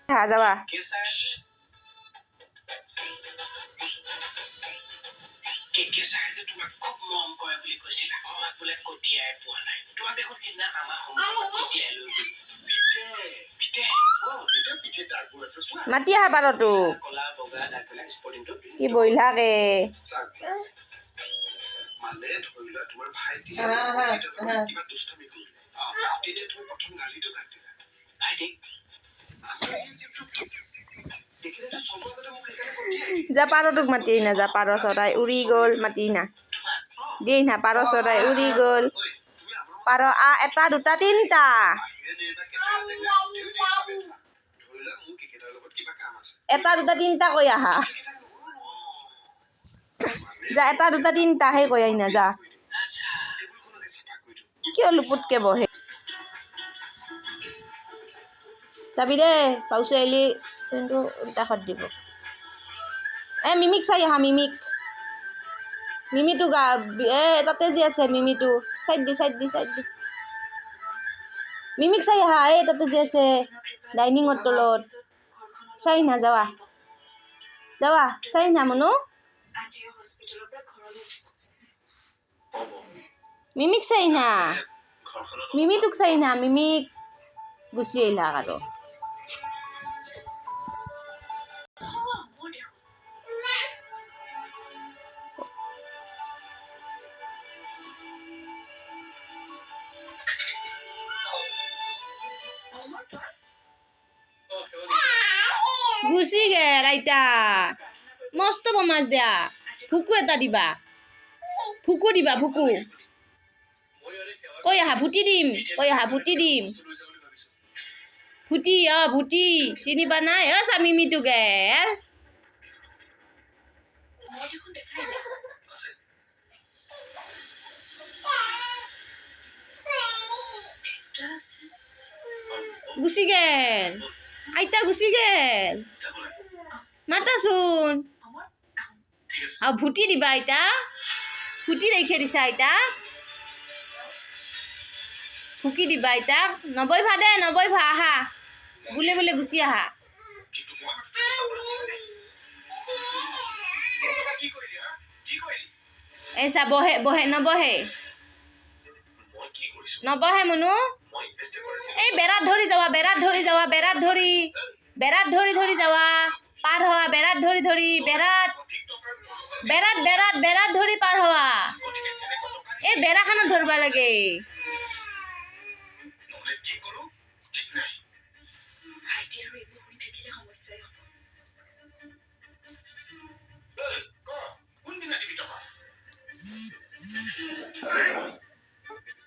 হা যাবা তোমাক খুব মৰম কৰে বুলি কৈছিলা আমাক বোলে কটিয়াই পোৱা নাই তোমাক দেখোন সিদিনা আমাৰ সন্মুখত কটিয়াই লৈ গ'ল মাতি আহা পাৰতো কলা বগা দাগবিলাক স্পৰ্টিংটো কি বইলাকে মানে ধৰি লোৱা তোমাৰ ভাইটি কিবা দুষ্টামি কৰিলে তেতিয়া তুমি প্ৰথম গালিটো কাট দিলা ভাইটিক দেখিলেতো চবৰ আগতে মোক সেইকাৰণে কটিয়াই যা পাৰটোক মাতি না যা পাৰ চৰাই উৰি গ'ল মাতি না দেই না পাৰ চৰাই উৰি গ'ল পাৰ এটা দুটা তিনটা এটা দুটা তিনটা কৈ আহা যা এটা দুটা তিনটা সেই কৈ আহি না যা কিয় লুপুতকে বহে যাবি দে পাউচে আহিলি কিন্তু উল্টা খত দিব মিমিক চাই আহা মিমিটো গা তাতে যে আছে মিমিটো চাইড দি মিমিক চাই আহা তাতে যে আছে ডাইনিঙৰ তলত চাই না যাৱা চাই না মনো মিমিক চাই না মিমিটোক চাই না মিমিক গুচি আহিলা আৰু গুচি গেল আইতা মস্ত বমাজ দিয়া ফুকু এটা দিবা ফুকু কৈ আহা ভুটি দিম ভুটি চিনিবা নাই চামিমিটো গেল গুচি গেল আইতা গুচি গেল মাতাচোন ভুটি দিবা আইতা ভুটি ৰাখি দিছা আইতা ফুকি দিবা আইতা নবৈ ভা আহা বোলে গুচি আহা চা বহে নবহে মনু এই বেৰাত ধৰি যাৱা বেৰাত ধৰি যাৱা পাৰ হোৱা বেৰাত ধৰি বেৰাত ধৰি পাৰ হোৱা এই বেৰাখনত ধৰবা লাগে কি কৰো ঠিক নাই ভাইটি আৰু একো শুনি থাকিলে সমস্যাই